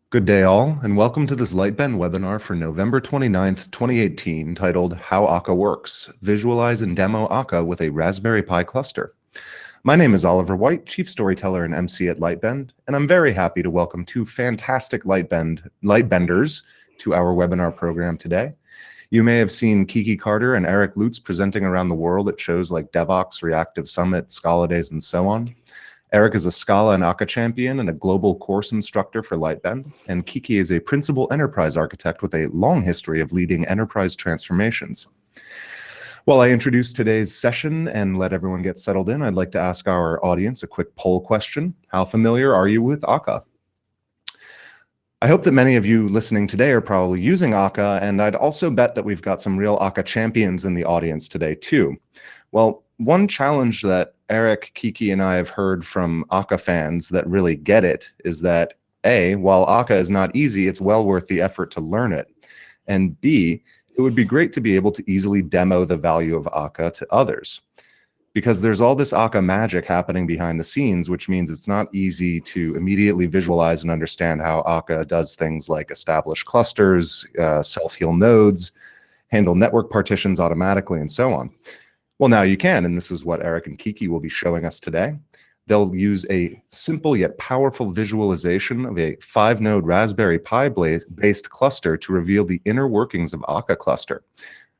Good day all, and welcome to this Lightbend webinar for November 29th, 2018, titled How Akka Works, Visualize and Demo Akka with a Raspberry Pi Cluster. My name is Oliver White, Chief Storyteller and MC at Lightbend, and I'm very happy to welcome two fantastic Lightbenders to our webinar program today. You may have seen Kiki Carter and Eric Lutz presenting around the world at shows like Devoxx, Reactive Summit, Scala Days, and so on. Eric is a Scala and Akka champion and a global course instructor for Lightbend, and Kiki is a principal enterprise architect with a long history of leading enterprise transformations. While I introduce today's session and let everyone get settled in, I'd like to ask our audience a quick poll question. How familiar are you with Akka? I hope that many of you listening today are probably using Akka, and I'd also bet that we've got some real Akka champions in the audience today too. Well, one challenge that Eric, Kiki, and I have heard from Akka fans that really get it is that A, while Akka is not easy, it's well worth the effort to learn it. And B, it would be great to be able to easily demo the value of Akka to others. Because there's all this Akka magic happening behind the scenes, which means it's not easy to immediately visualize and understand how Akka does things like establish clusters, self-heal nodes, handle network partitions automatically, and so on. Well, now you can, and this is what Eric and Kiki will be showing us today. They'll use a simple yet powerful visualization of a 5-node Raspberry Pi based cluster to reveal the inner workings of Akka Cluster.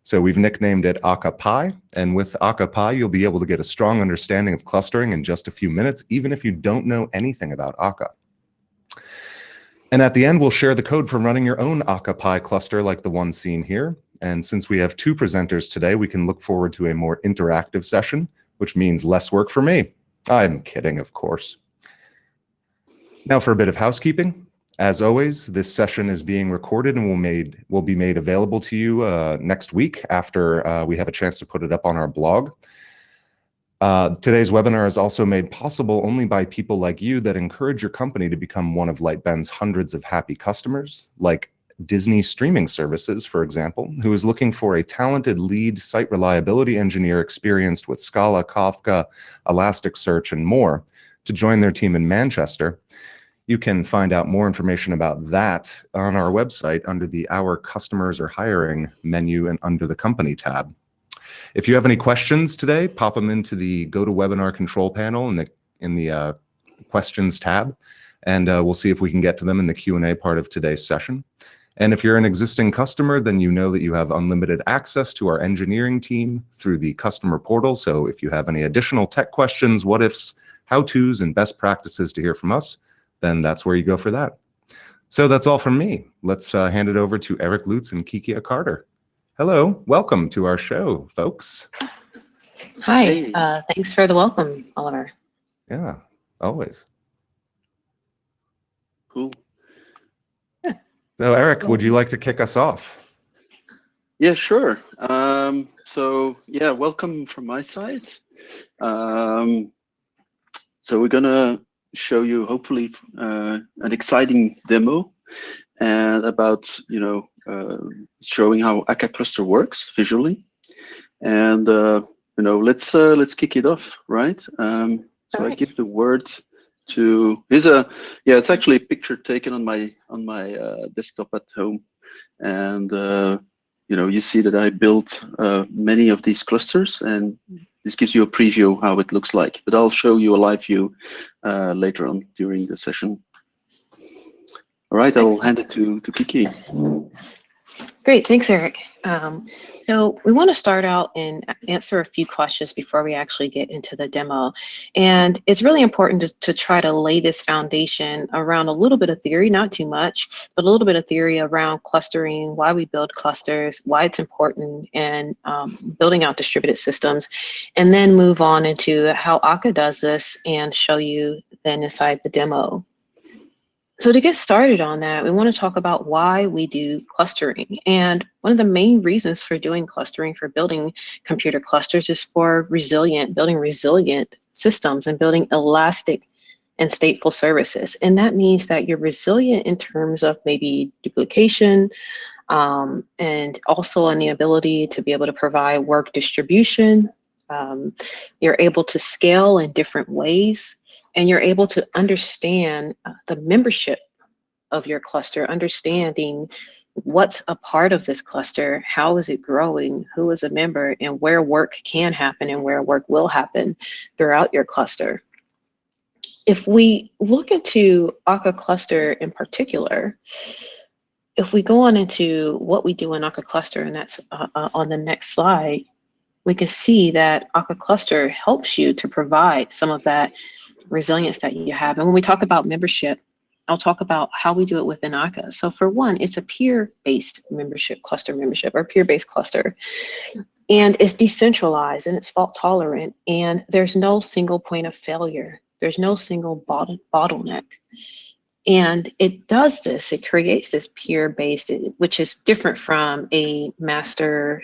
So we've nicknamed it Akka Pi, and with Akka Pi, you'll be able to get a strong understanding of clustering in just a few minutes, even if you don't know anything about Akka. And at the end, we'll share the code for running your own Akka Pi cluster like the one seen here. And since we have two presenters today, we can look forward to a more interactive session, which means less work for me. I'm kidding, of course. Now for a bit of housekeeping. As always, this session is being recorded and will be made available to you next week after we have a chance to put it up on our blog. Today's webinar is also made possible only by people like you that encourage your company to become one of Lightbend's hundreds of happy customers, like Disney Streaming Services, for example, who is looking for a talented lead site reliability engineer experienced with Scala, Kafka, Elasticsearch, and more to join their team in Manchester. You can find out more information about that on our website under the Our Customers Are Hiring menu and under the Company tab. If you have any questions today, pop them into the GoToWebinar control panel in the Questions tab, and we'll see if we can get to them in the Q&A part of today's session. And if you're an existing customer, then you know that you have unlimited access to our engineering team through the customer portal. So if you have any additional tech questions, what-ifs, how-tos, and best practices to hear from us, then that's where you go for that. So that's all from me. Let's hand it over to Eric Lutz and Kikia Carter. Hello, welcome to our show, folks. Hi, hey. Thanks for the welcome, Oliver. Yeah, always. Cool. So Eric, would you like to kick us off? Yeah, sure. So yeah, welcome from my side. So we're gonna show you hopefully an exciting demo and about showing how Akka Cluster works visually. And let's kick it off, right? So I give the word to it's actually a picture taken on my desktop at home, and you see that I built many of these clusters, and this gives you a preview of how it looks like, but I'll show you a live view later on during the session. All right, I'll hand it to Kiki. Great, thanks, Eric. So we want to start out and answer a few questions before we actually get into the demo. And it's really important to try to lay this foundation around a little bit of theory, not too much, but a little bit of theory around clustering, why we build clusters, why it's important, and building out distributed systems, and then move on into how Akka does this and show you then inside the demo. So to get started on that, we want to talk about why we do clustering. And one of the main reasons for doing clustering, for building computer clusters, is for building resilient systems and building elastic and stateful services. And that means that you're resilient in terms of maybe duplication, and also in the ability to be able to provide work distribution. You're able to scale in different ways. And you're able to understand the membership of your cluster, understanding what's a part of this cluster, how is it growing, who is a member, and where work can happen and where work will happen throughout your cluster. If we look into Akka Cluster in particular, if we go on into what we do in Akka Cluster, and that's on the next slide, we can see that Akka Cluster helps you to provide some of that resilience that you have. And when we talk about membership, I'll talk about how we do it within Akka. So for one, it's a peer-based membership, cluster membership, or peer-based cluster. And it's decentralized and it's fault tolerant, and there's no single point of failure. There's no single bottleneck. And it does this, it creates this peer-based, which is different from a master.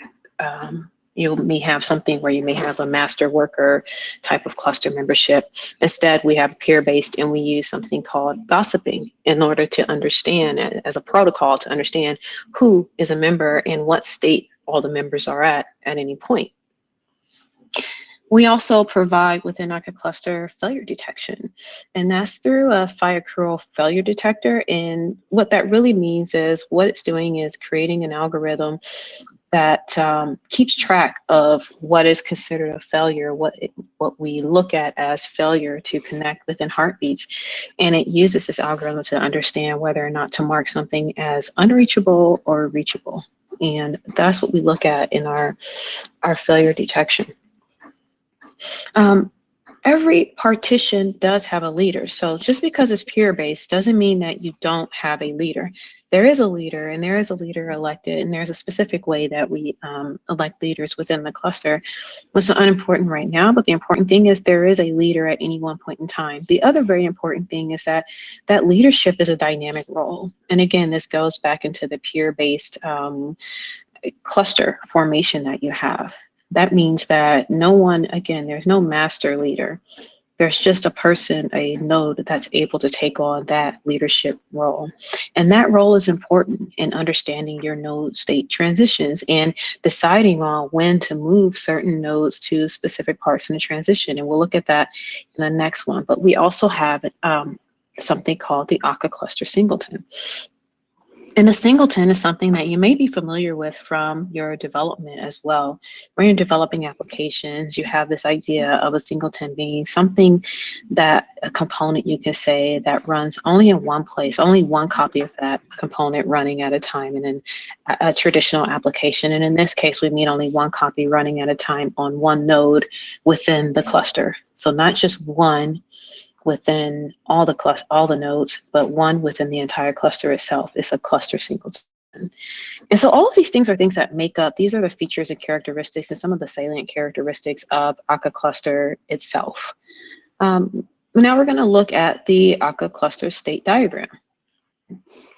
You may have something where you may have a master worker type of cluster membership. Instead, we have peer-based, and we use something called gossiping in order to understand, as a protocol, to understand who is a member and what state all the members are at any point. We also provide within Akka Cluster failure detection, and that's through a fire accrual failure detector. And what that really means is what it's doing is creating an algorithm that keeps track of what is considered a failure, what we look at as failure to connect within heartbeats. And it uses this algorithm to understand whether or not to mark something as unreachable or reachable. And that's what we look at in our failure detection. Every partition does have a leader. So just because it's peer-based doesn't mean that you don't have a leader. There is a leader, and there is a leader elected, and there's a specific way that we elect leaders within the cluster. What's unimportant right now, but the important thing is there is a leader at any one point in time. The other very important thing is that that leadership is a dynamic role. And again, this goes back into the peer-based cluster formation that you have. That means that no one, again, there's no master leader. There's just a person, a node that's able to take on that leadership role. And that role is important in understanding your node state transitions and deciding on when to move certain nodes to specific parts in the transition. And we'll look at that in the next one. But we also have something called the Akka Cluster Singleton. And a singleton is something that you may be familiar with from your development as well. When you're developing applications, you have this idea of a singleton being something that a component, you can say, that runs only in one place, only one copy of that component running at a time in a traditional application. And in this case, we mean only one copy running at a time on one node within the cluster. So not just one within all the nodes, but one within the entire cluster itself is a cluster singleton. And so all of these things are things that make up, these are the features and characteristics and some of the salient characteristics of Akka Cluster itself. Now we're going to look at the Akka Cluster state diagram.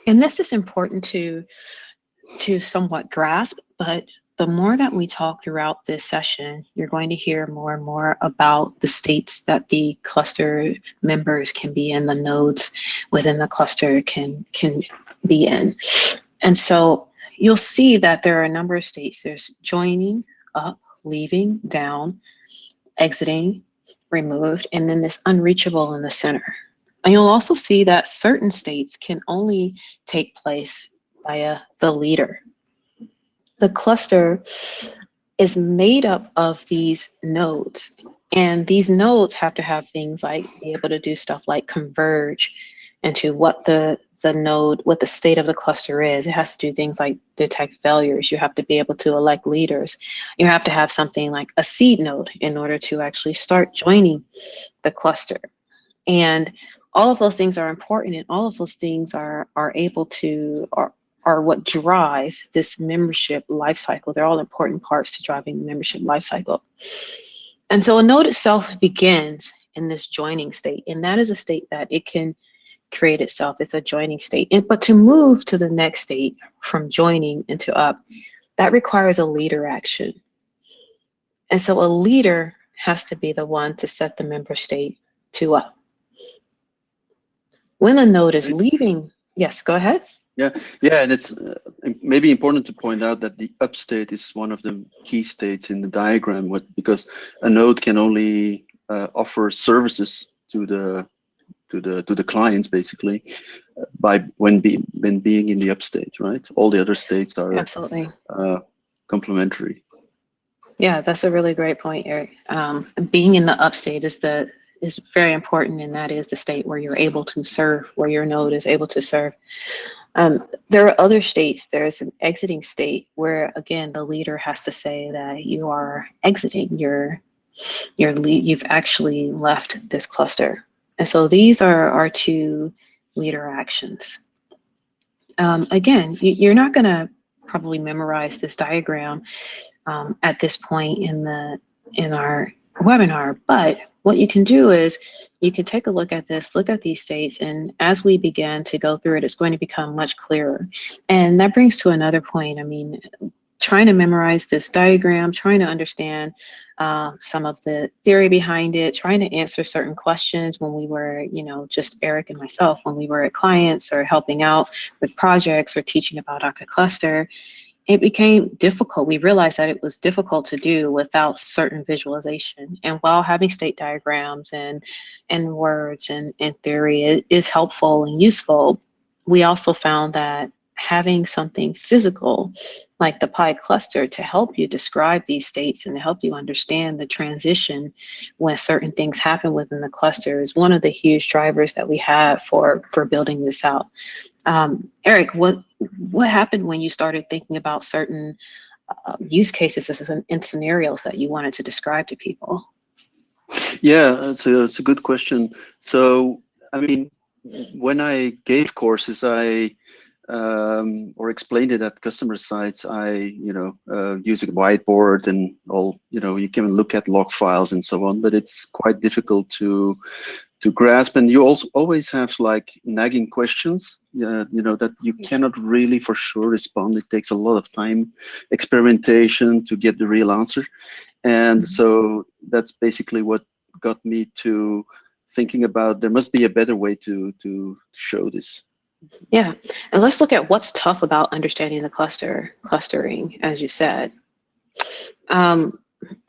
And this is important to somewhat grasp, but the more that we talk throughout this session, you're going to hear more and more about the states that the cluster members can be in, the nodes within the cluster can be in. And so you'll see that there are a number of states. There's joining, up, leaving, down, exiting, removed, and then this unreachable in the center. And you'll also see that certain states can only take place via the leader. The cluster is made up of these nodes, and these nodes have to have things like be able to do stuff like converge into what the node, what the state of the cluster is. It has to do things like detect failures. You have to be able to elect leaders. You have to have something like a seed node in order to actually start joining the cluster. And all of those things are important, and all of those things are able to, are what drive this membership lifecycle. They're all important parts to driving the membership lifecycle. And so a node itself begins in this joining state, and that is a state that it can create itself. It's a joining state. But to move to the next state from joining into up, that requires a leader action. And so a leader has to be the one to set the member state to up. When a node is leaving, yes, go ahead. Yeah, and it's maybe important to point out that the up state is one of the key states in the diagram, because a node can only offer services to the clients basically when being in the upstate, right? All the other states are Absolutely complementary. Yeah, that's a really great point, Eric. Being in the upstate is very important, and that is the state where you're able to serve, where your node is able to serve. There are other states. There's an exiting state where, again, the leader has to say that you are exiting. You've actually left this cluster. And so these are our two leader actions. Again, you're not going to probably memorize this diagram at this point in our webinar, but what you can do is you can take a look at this, look at these states, and as we begin to go through it, it's going to become much clearer. And that brings to another point. I mean, trying to memorize this diagram, trying to understand some of the theory behind it, trying to answer certain questions when we were, just Eric and myself, when we were at clients or helping out with projects or teaching about Akka Cluster, it became difficult. We realized that it was difficult to do without certain visualization. And while having state diagrams and words and theory is helpful and useful, we also found that having something physical like the RPi Cluster to help you describe these states and to help you understand the transition when certain things happen within the cluster is one of the huge drivers that we have for building this out. Eric, what happened when you started thinking about certain use cases and scenarios that you wanted to describe to people? Yeah, it's a good question. So, I mean, when I gave courses, or explained it at customer sites, I use a whiteboard and all. You can look at log files and so on, but it's quite difficult to grasp, and you also always have like nagging questions, that you cannot really for sure respond. It takes a lot of time, experimentation to get the real answer, and so that's basically what got me to thinking about there must be a better way to show this. Yeah, and let's look at what's tough about understanding the clustering, as you said.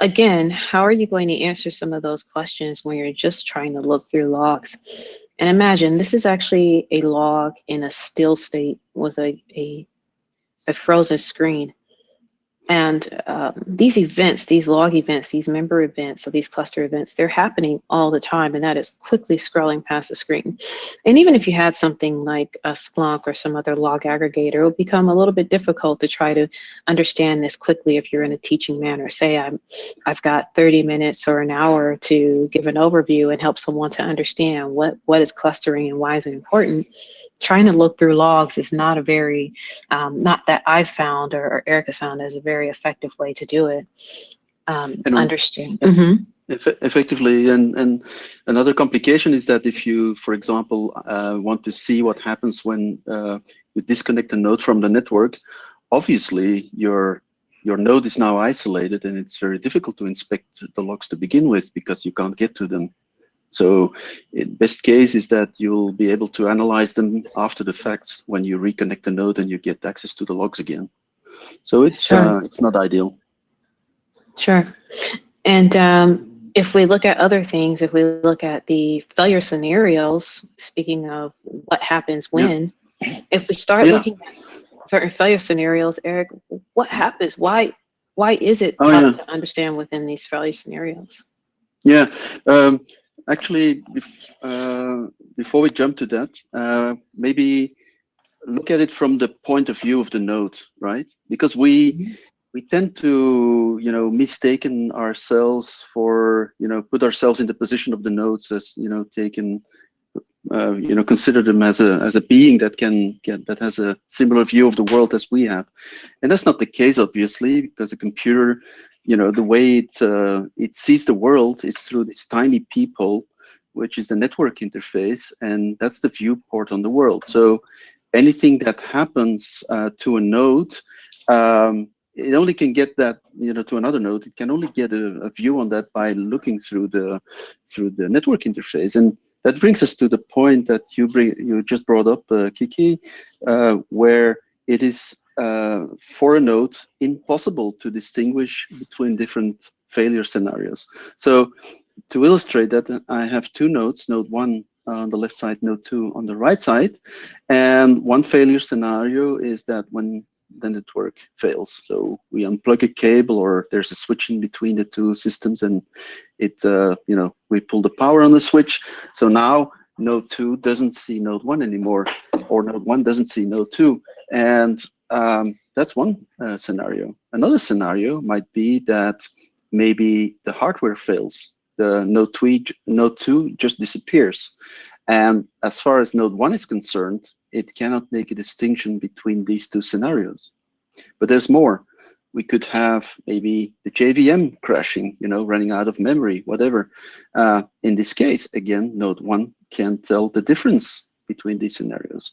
Again, how are you going to answer some of those questions when you're just trying to look through logs? And imagine this is actually a log in a still state with a frozen screen. And these events, these log events, these member events, so these cluster events, they're happening all the time, and that is quickly scrolling past the screen. And even if you had something like a Splunk or some other log aggregator, it will become a little bit difficult to try to understand this quickly if you're in a teaching manner. Say I've got 30 minutes or an hour to give an overview and help someone to understand what is clustering and why is it important. Trying to look through logs is not a very, not that I've found or Eric has found as a very effective way to do it. Understand. Effectively, and another complication is that if you, for example, want to see what happens when you disconnect a node from the network, obviously your node is now isolated, and it's very difficult to inspect the logs to begin with because you can't get to them. So best case is that you'll be able to analyze them after the fact when you reconnect the node and you get access to the logs again. So it's not ideal. Sure. And if we look at other things, if we look at the failure scenarios, speaking of what happens when, if we start looking at certain failure scenarios, Eric, what happens? Why is it tough to understand within these failure scenarios? Yeah. Actually, before we jump to that, maybe look at it from the point of view of the node, right? Because we tend to, mistaken ourselves for, put ourselves in the position of the nodes as, consider them as a being that has a similar view of the world as we have, and that's not the case, obviously, because a computer, the way it sees the world is through this tiny peephole, which is the network interface, and that's the viewport on the world. So anything that happens to a node, it only can get that, to another node. It can only get a view on that by looking through the network interface, and that brings us to the point that you just brought up, Kiki, where it is for a node impossible to distinguish between different failure scenarios. So to illustrate that, I have two nodes, node 1 on the left side, node 2 on the right side. And one failure scenario is that when the network fails. So we unplug a cable, or there's a switch in between the two systems, and it, we pull the power on the switch. So now node 2 doesn't see node 1 anymore, or node 1 doesn't see node 2. And that's one scenario. Another scenario might be that maybe the hardware fails. The node 2 just disappears. And as far as node 1 is concerned, it cannot make a distinction between these two scenarios. But there's more. We could have maybe the JVM crashing, running out of memory, whatever. In this case, again, node 1 can't tell the difference between these scenarios.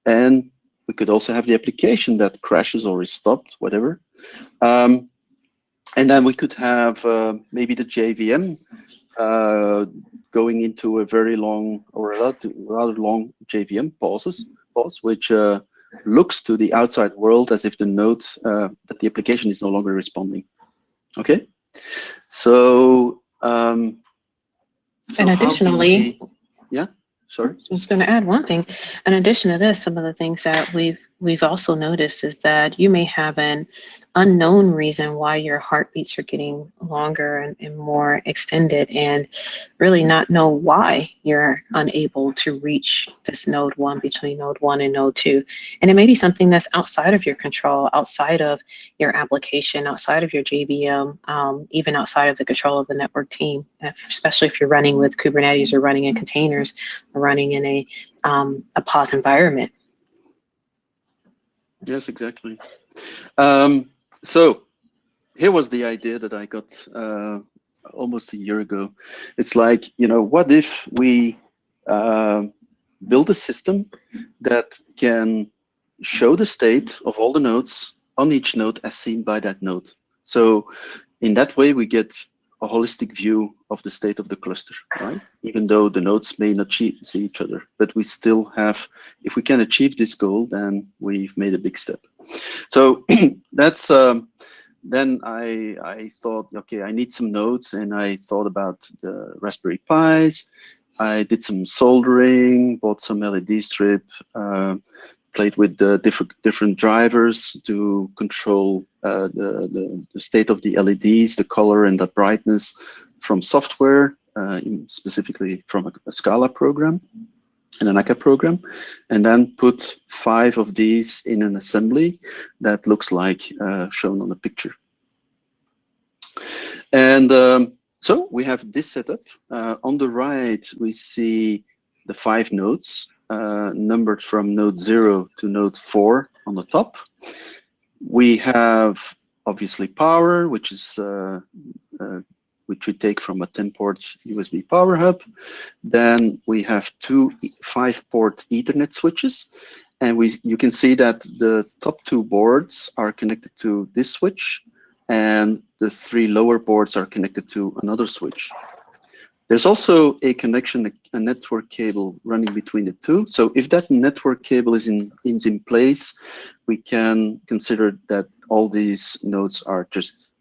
And we could also have the application that crashes or is stopped, whatever. And then we could have maybe the JVM going into a very long or a rather long JVM pause, which looks to the outside world as if the node that the application is no longer responding. Okay, so and additionally, sorry, I was going to add one thing. In addition to this, some of the things that we've also noticed is that you may have an unknown reason why your heartbeats are getting longer and more extended, and really not know why you're unable to reach this node 1 between node 1 and node 2. And it may be something that's outside of your control, outside of your application, outside of your JVM, even outside of the control of the network team, especially if you're running with Kubernetes or running in containers or running in a POS environment. Yes, exactly. So here was the idea that I got almost a year ago. It's like, what if we build a system that can show the state of all the nodes on each node as seen by that node. So in that way, we get a holistic view of the state of the cluster, right? Even though the nodes may not see each other, but we still have, if we can achieve this goal, then we've made a big step. So that's, then I thought, okay, I need some nodes, and I thought about the Raspberry Pis. I did some soldering, bought some LED strip, played with the different drivers to control the state of the LEDs, the color and the brightness from software, specifically from a Scala program and an Akka program, and then put 5 of these in an assembly that looks like shown on the picture. And so we have this setup. On the right, we see the 5 nodes numbered from node 0 to node 4 on the top. We have obviously power, which is which we take from a 10-port USB power hub. Then we have 2 5-port Ethernet switches, and you can see that the top 2 boards are connected to this switch, and the 3 lower boards are connected to another switch. There's also a connection, a network cable running between the 2. So if that network cable is in place, we can consider that all these nodes are just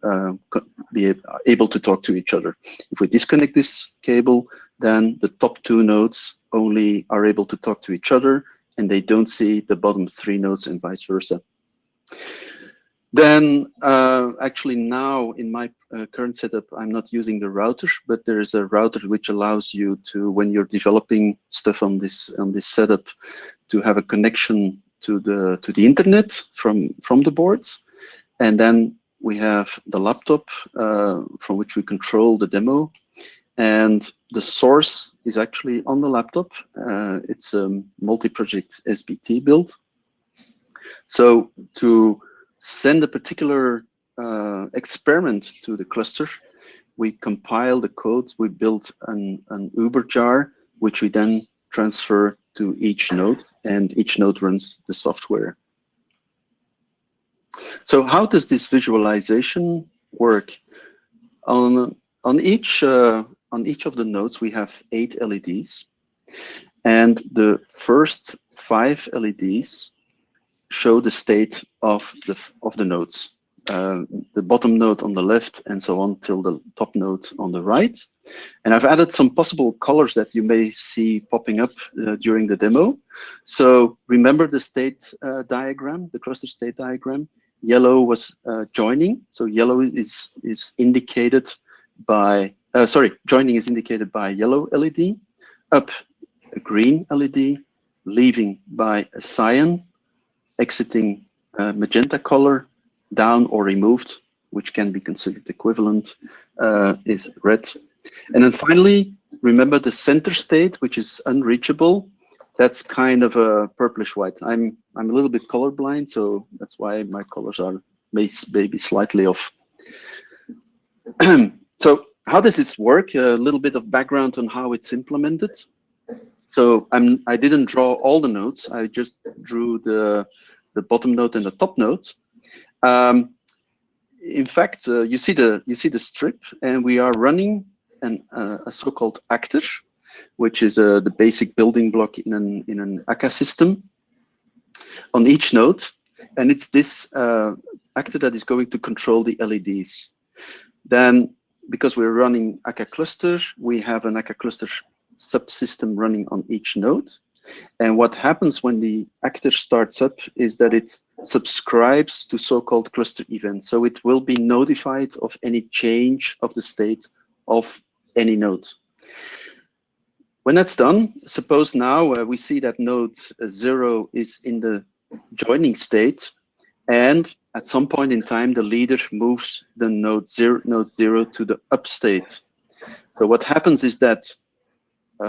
be able to talk to each other. If we disconnect this cable, then the top 2 nodes only are able to talk to each other, and they don't see the bottom 3 nodes, and vice versa. Then actually now in my current setup, I'm not using the router, but there is a router which allows you to, when you're developing stuff on this setup, to have a connection to the internet from the boards. And then we have the laptop from which we control the demo, and the source is actually on the laptop. It's a multi-project SBT build. So to send a particular experiment to the cluster, we compile the code, we build an Uber jar, which we then transfer to each node, and each node runs the software. So how does this visualization work? On each of the nodes, we have 8 LEDs, and the first 5 LEDs show the state of the nodes. the bottom node on the left, and so on till the top node on the right. And I've added some possible colors that you may see popping up during the demo. So remember the state diagram, the cluster state diagram. Yellow was joining, so yellow is indicated by, joining is indicated by yellow LED, up a green LED, leaving by a cyan, exiting magenta color, down or removed, which can be considered equivalent, is red. And then finally, remember the center state, which is unreachable. That's kind of a purplish white. I'm a little bit colorblind, so that's why my colors are maybe slightly off. So how does this work? A little bit of background on how it's implemented. So I didn't draw all the nodes. I just drew the bottom node and the top node. In fact, you see the strip, and we are running a so-called actor, which is the basic building block in an Akka system on each node, and it's this actor that is going to control the LEDs. Then, because we're running Akka Cluster, we have an Akka Cluster subsystem running on each node. And what happens when the actor starts up is that it subscribes to so-called cluster events. So it will be notified of any change of the state of any node. When that's done, suppose now we see that node 0 is in the joining state, and at some point in time, the leader moves the node 0 to the up state. So what happens is that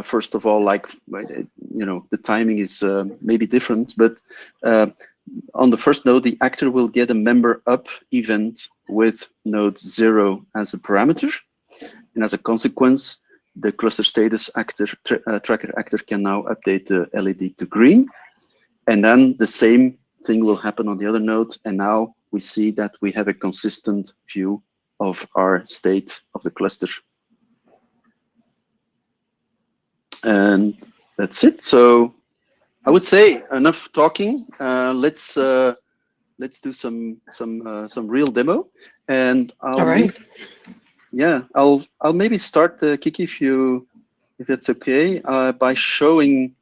first of all, the timing is maybe different, but on the first node, the actor will get a member up event with node 0 as a parameter. And as a consequence, the cluster status actor, tracker actor can now update the LED to green. And then the same thing will happen on the other node. And now we see that we have a consistent view of our state of the cluster. And that's it. So I would say enough talking. Let's do some real demo. And I'll maybe start, Kiki, if that's okay, by showing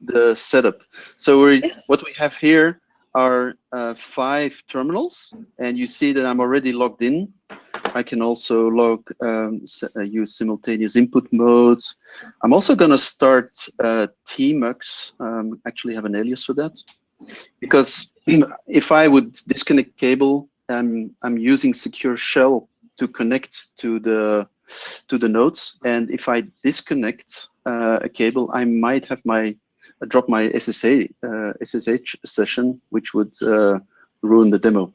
the setup. So what we have here are 5 terminals, and you see that I'm already logged in. I can also use simultaneous input modes. I'm also going to start tmux. Actually have an alias for that, because if I would disconnect cable, I'm using secure shell to connect to the nodes, and if I disconnect a cable, I might have drop my SSH session, which would ruin the demo.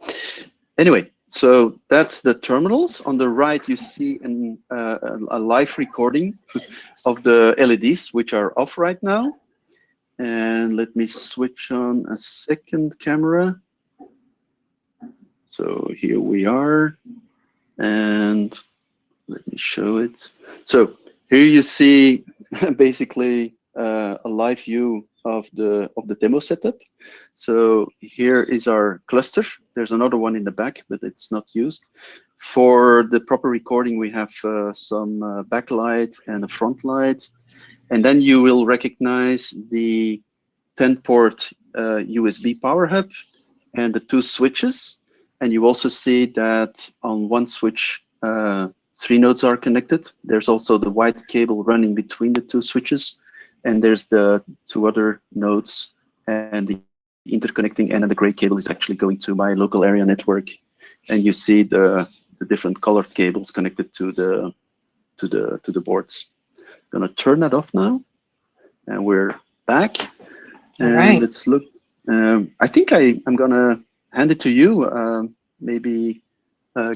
Anyway. So that's the terminals. On the right, you see a live recording of the LEDs, which are off right now. And let me switch on a second camera. So here we are. And let me show it. So here you see basically a live view of the demo setup. So here is our cluster. There's another one in the back, but it's not used. For the proper recording, we have some backlight and a front light. And then you will recognize the 10-port USB power hub and the 2 switches. And you also see that on one switch, 3 nodes are connected. There's also the white cable running between the 2 switches. And there's the 2 other nodes and the interconnecting, and then the gray cable is actually going to my local area network. And you see the different colored cables connected to the boards. I'm gonna turn that off now, and we're back. And right. Let's look. I think I'm gonna hand it to you, maybe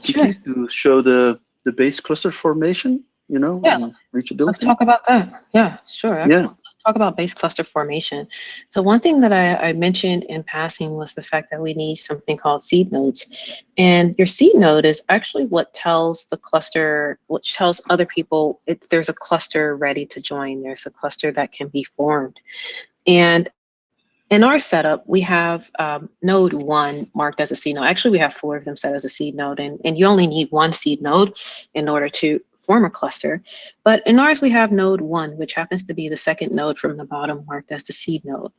Kiki, to show the base cluster formation. And reachability. Let's talk about that. Yeah, sure. Excellent. Yeah. Let's talk about base cluster formation. So one thing that I mentioned in passing was the fact that we need something called seed nodes. And your seed node is actually what tells the cluster, which tells other people there's a cluster ready to join. There's a cluster that can be formed. And in our setup, we have node 1 marked as a seed node. Actually, we have 4 of them set as a seed node, and you only need 1 seed node in order to form a cluster. But in ours, we have node 1, which happens to be the second node from the bottom marked as the seed node.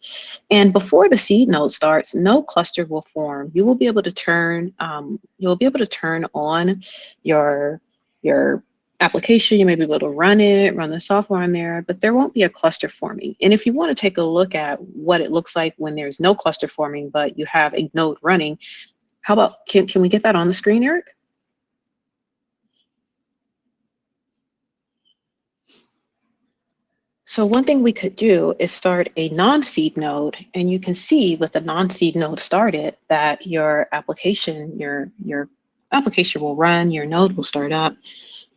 And before the seed node starts, no cluster will form. You will be able to turn on your application. You may be able to run the software on there, but there won't be a cluster forming. And if you want to take a look at what it looks like when there's no cluster forming, but you have a node running, how about, can we get that on the screen, Eric? So one thing we could do is start a non-seed node, and you can see with the non-seed node started that your application will run, your node will start up,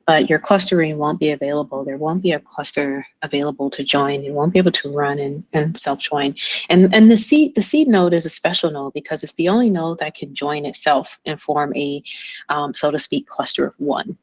but your clustering won't be available. There won't be a cluster available to join. You won't be able to run and self-join. And the seed node is a special node because it's the only node that can join itself and form a, so to speak, cluster of 1.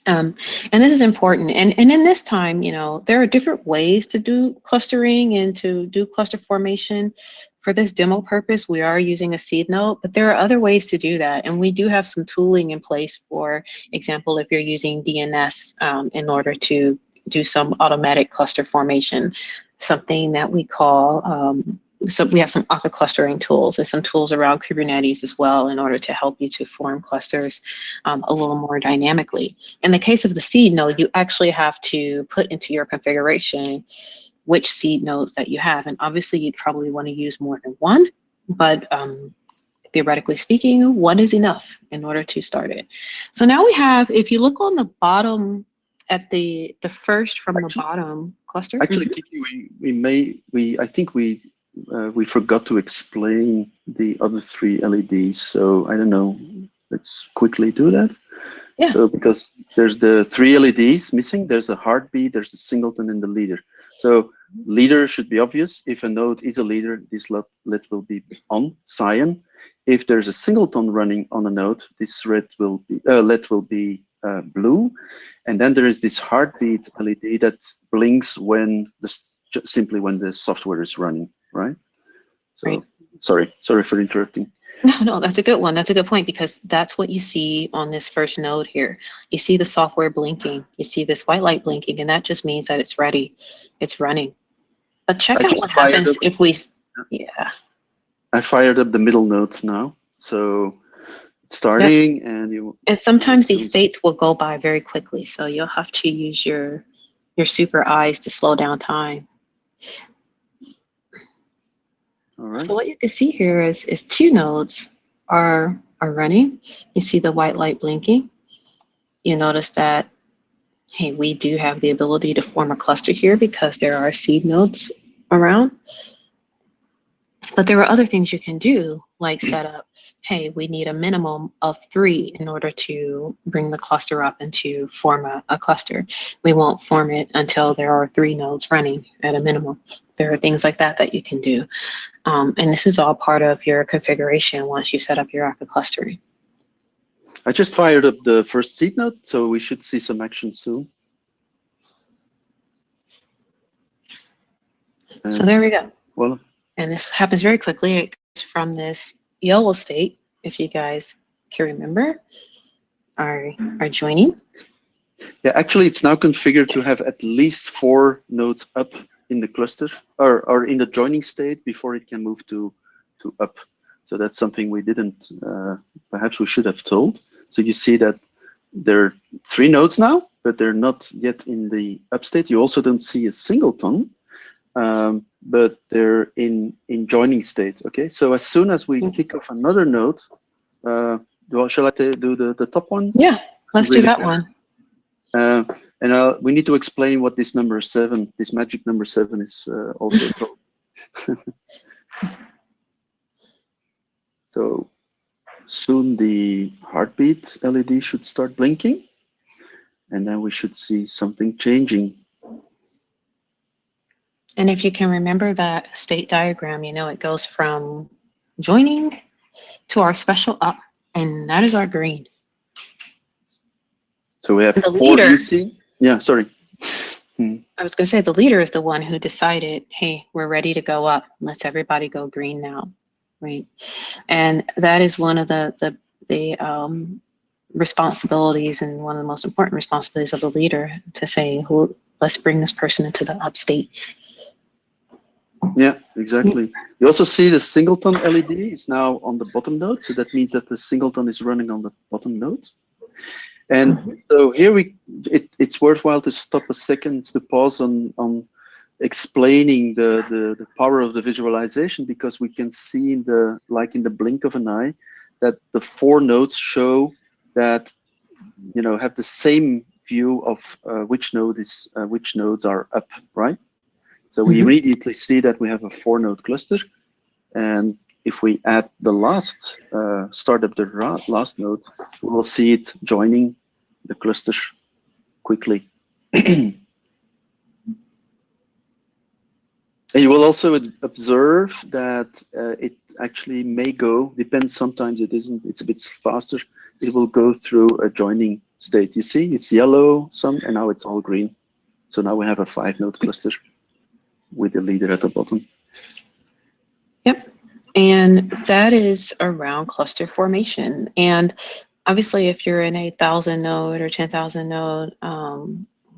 And this is important. And in this time, there are different ways to do clustering and to do cluster formation. For this demo purpose, we are using a seed node, but there are other ways to do that. And we do have some tooling in place, for example, if you're using DNS in order to do some automatic cluster formation, something that we call, so we have some Akka clustering tools and some tools around Kubernetes as well in order to help you to form clusters a little more dynamically. In the case of the seed node, you actually have to put into your configuration which seed nodes that you have. And obviously you'd probably want to use more than 1, but theoretically speaking, 1 is enough in order to start it. So now we have, if you look on the bottom at the first from the bottom cluster. Actually, Kiki, I think we forgot to explain the other 3 LEDs. So I don't know, let's quickly do that. Yeah. So because there's the 3 LEDs missing, there's a heartbeat, there's a singleton, and the leader. So leader should be obvious. If a node is a leader, this LED will be on, cyan. If there's a singleton running on a node, this LED will be blue. And then there is this heartbeat LED that blinks when simply when the software is running, right? So right. Sorry for interrupting. No, that's a good one. That's a good point, because that's what you see on this first node here. You see the software blinking. You see this white light blinking, and that just means that it's ready. It's running. But check out what happens if we, yeah. I fired up the middle node now. So it's starting, and sometimes these states will go by very quickly. So you'll have to use your super eyes to slow down time. All right. So what you can see here is 2 nodes are running. You see the white light blinking. You notice that, hey, we do have the ability to form a cluster here because there are seed nodes around. But there are other things you can do, like set up, hey, we need a minimum of 3 in order to bring the cluster up and to form a cluster. We won't form it until there are 3 nodes running at a minimum. There are things like that you can do. And this is all part of your configuration once you set up your Akka clustering. I just fired up the first seed node, so we should see some action soon. So there we go. Well, and this happens very quickly. It goes from this yellow state, if you guys can remember, are joining. Yeah, actually, it's now configured to have at least 4 nodes up in the cluster or in the joining state before it can move to up. So that's something we didn't, perhaps we should have told. So you see that there are 3 nodes now, but they're not yet in the up state. You also don't see a singleton, but they're in joining state. Okay, so as soon as we kick off another node, shall I do the top one? Yeah, let's do that one. And we need to explain what this number 7, this magic number 7 is also called. So soon the heartbeat LED should start blinking, and then we should see something changing. And if you can remember that state diagram, you know, it goes from joining to our special up, and that is our green. So we have the 4 leader. DC. Yeah, sorry. I was going to say the leader is the one who decided, hey, we're ready to go up. Let's everybody go green now, right? And that is one of the responsibilities, and one of the most important responsibilities of the leader, to say, let's bring this person into the up state. Yeah, exactly. You also see the singleton LED is now on the bottom node, so that means that the singleton is running on the bottom node. And so here it's worthwhile to stop a second to pause on explaining the power of the visualization, because we can see in the blink of an eye that the 4 nodes show that, you know, have the same view of which nodes are up, right? So we immediately see that we have a 4-node cluster, and if we add the last start up the last node, we will see it joining the cluster quickly. And you will also observe that it actually may go, depends, sometimes it isn't, it's a bit faster, it will go through a joining state. You see, it's yellow some, and now it's all green. So now we have a 5-node cluster with the leader at the bottom. Yep, and that is around cluster formation. And obviously, if you're in a 1,000 node or 10,000 node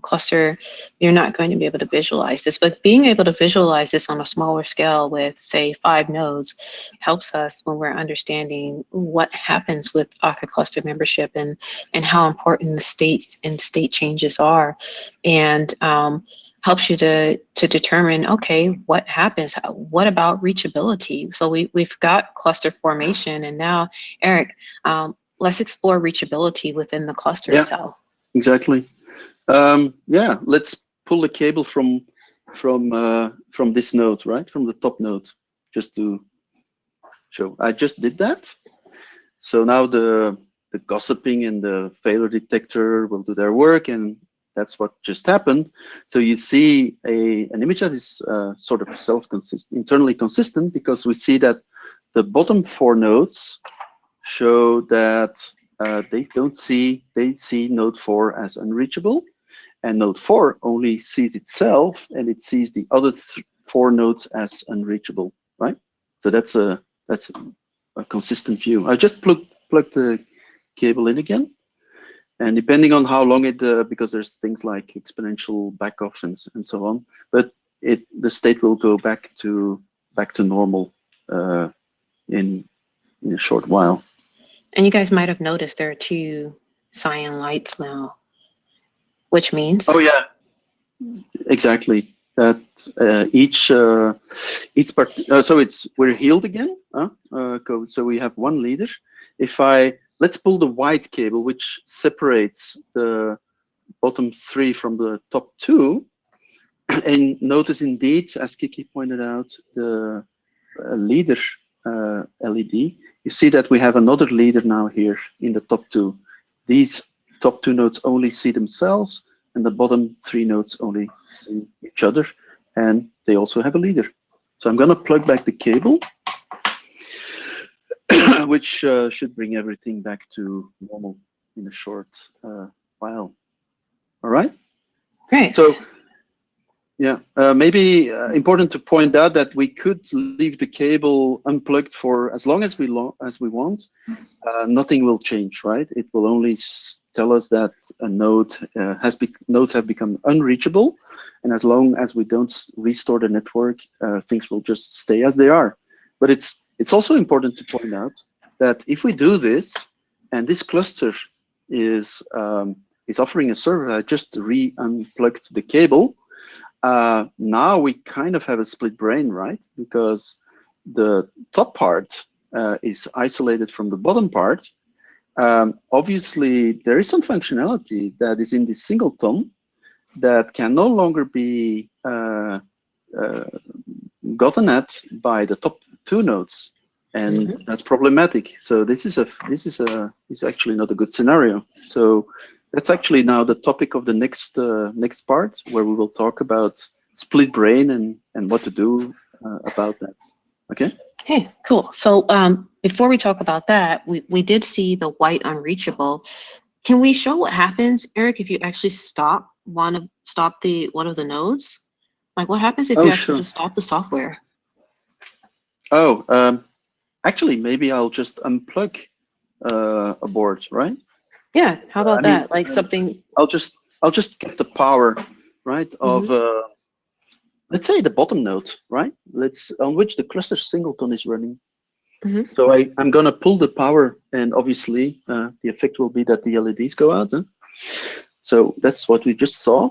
cluster, you're not going to be able to visualize this. But being able to visualize this on a smaller scale with, say, 5 nodes helps us when we're understanding what happens with Akka cluster membership and how important the states and state changes are, and helps you to determine, okay, what happens? What about reachability? So we've got cluster formation, and now, Eric, let's explore reachability within the cluster itself. Exactly. Yeah, let's pull the cable from this node, right? From the top node, just to show. I just did that. So now the gossiping and the failure detector will do their work, and that's what just happened. So you see an image that is sort of internally consistent, because we see that the bottom 4 nodes show that they see node 4 as unreachable, and node 4 only sees itself, and it sees the other 4 nodes as unreachable, right? So that's a consistent view. I just plugged the cable in again, and depending on how long it, because there's things like exponential backoff and so on, but the state will go back to normal in a short while. And you guys might have noticed there are 2 cyan lights now, which means? Oh yeah, exactly. That each part. So we're healed again. So we have 1 leader. Let's pull the white cable, which separates the bottom 3 from the top 2, and notice indeed, as Kiki pointed out, the leader LED. You see that we have another leader now here in the top 2. These top 2 nodes only see themselves, and the bottom 3 nodes only see each other, and they also have a leader. So I'm going to plug back the cable, which should bring everything back to normal in a short while. All right? Great. So, yeah, maybe important to point out that we could leave the cable unplugged for as long as we want. Nothing will change, right? It will only tell us that a node nodes have become unreachable, and as long as we don't restore the network, things will just stay as they are. But it's also important to point out that if we do this, and this cluster is offering a server, I just unplugged the cable. Now we kind of have a split brain, right? Because the top part is isolated from the bottom part. Obviously, there is some functionality that is in this singleton that can no longer be gotten at by the top 2 nodes, and that's problematic. So this is actually not a good scenario. So that's actually now the topic of the next part, where we will talk about split brain and what to do about that. Okay. Okay, cool. So before we talk about that, we did see the white unreachable. Can we show what happens, Eric, if you actually stop want to stop one of the nodes? Like, what happens if Oh, you actually sure. just stop the software? Oh, actually, maybe I'll just unplug a board, right? Yeah, how about I mean, that? Like something. I'll just get the power, right, of let's say the bottom node, right? On which the cluster singleton is running. So I'm gonna pull the power, and obviously the effect will be that the LEDs go out. Huh? So that's what we just saw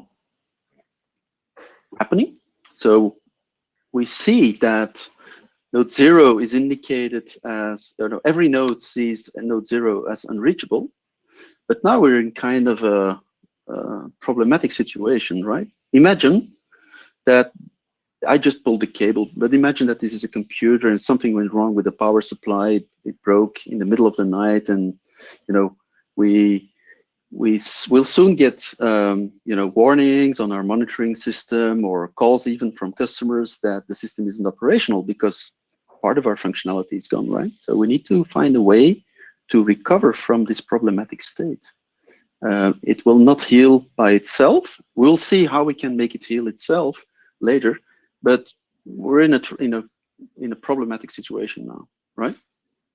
happening. So we see that node 0 is indicated as, every node sees node 0 as unreachable. But now we're in kind of a problematic situation, right? Imagine that I just pulled the cable, but imagine that this is a computer and something went wrong with the power supply. It broke in the middle of the night, and we'll soon get warnings on our monitoring system or calls even from customers that the system isn't operational because part of our functionality is gone, right? So we need to find a way to recover from this problematic state. It will not heal by itself. We'll see how we can make it heal itself later, but we're in a problematic situation now, right?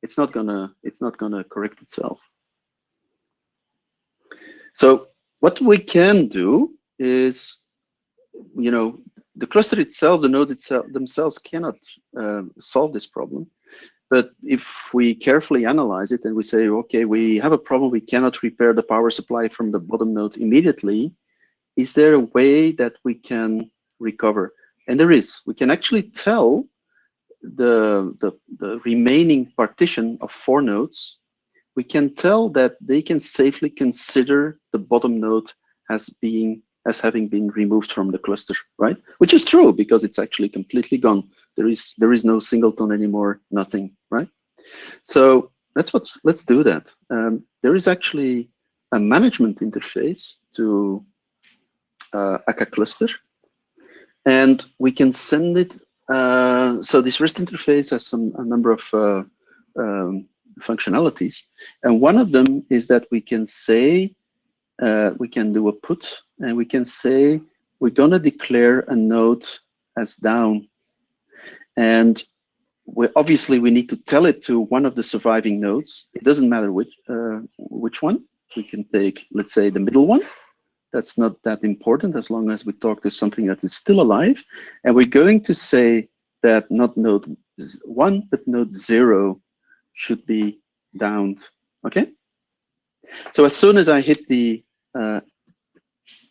It's not gonna correct itself. So what we can do is, the cluster itself, the nodes themselves cannot solve this problem. But if we carefully analyze it and we say, okay, we have a problem, we cannot repair the power supply from the bottom node immediately, is there a way that we can recover? And there is. We can actually tell the remaining partition of 4 nodes, we can tell that they can safely consider the bottom node as having been removed from the cluster, right? Which is true because it's actually completely gone. There is no singleton anymore, nothing, right? So let's do that. There is actually a management interface to Akka Cluster, and we can send it. So this REST interface has a number of functionalities, and one of them is that we can say, we can do a put, and we can say we're gonna declare a node as down, and obviously we need to tell it to one of the surviving nodes. It doesn't matter which one. We can take, let's say, the middle one. That's not that important as long as we talk to something that is still alive, and we're going to say that not node 1 but node 0 should be downed. Okay, so as soon as I hit the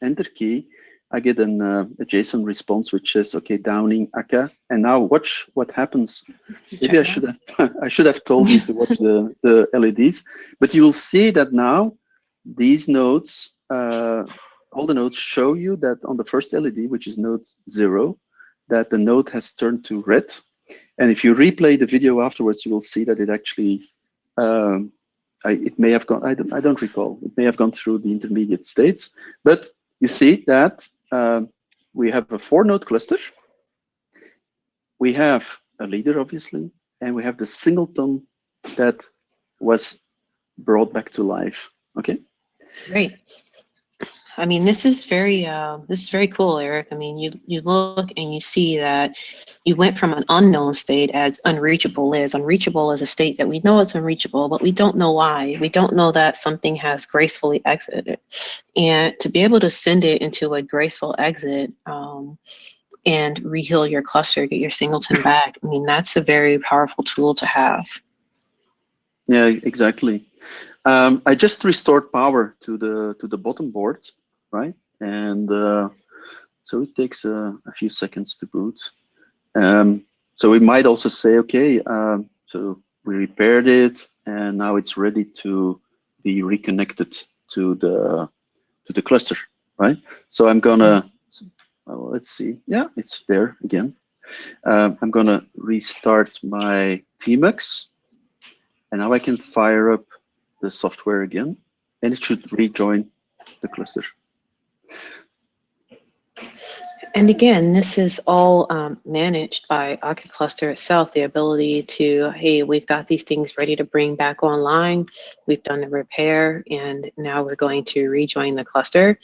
enter key, I get a JSON response which says, okay, downing Akka. And now watch what happens. Maybe I should have told you to watch the LEDs, but you will see that now these nodes, all the nodes show you that on the first LED, which is node 0, that the node has turned to red. And if you replay the video afterwards, you will see that it actually, it may have gone, I don't recall, it may have gone through the intermediate states, but you see that we have a 4-node cluster, we have a leader, obviously, and we have the singleton that was brought back to life. Okay. Great. I mean, this is very cool, Eric. I mean, you look and you see that you went from an unknown state as unreachable is. Unreachable is a state that we know it's unreachable, but we don't know why. We don't know that something has gracefully exited. And to be able to send it into a graceful exit and reheal your cluster, get your singleton back, I mean, that's a very powerful tool to have. Yeah, exactly. I just restored power to the bottom board, right? And so it takes a few seconds to boot. So we might also say, okay, so we repaired it, and now it's ready to be reconnected to the cluster, right? So I'm gonna, let's see, yeah, it's there again. I'm gonna restart my tmux, and now I can fire up the software again, and it should rejoin the cluster. And again, this is all managed by Akka Cluster itself, the ability to, hey, we've got these things ready to bring back online. We've done the repair, and now we're going to rejoin the cluster.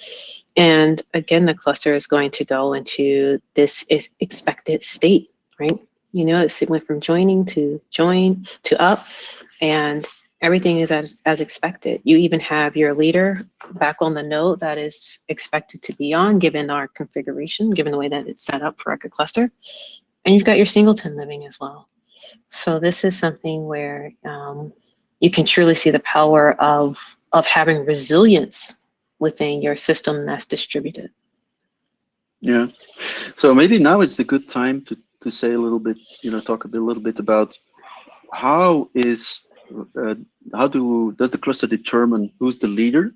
And again, the cluster is going to go into this expected state, right? You know, it went from joining to join to up, and everything is as expected. You even have your leader back on the node that is expected to be on, given our configuration, given the way that it's set up for Akka Cluster. And you've got your singleton living as well. So this is something where you can truly see the power of having resilience within your system that's distributed. Yeah. So maybe now is the good time to say a little bit, talk a little bit about how does the cluster determine who's the leader,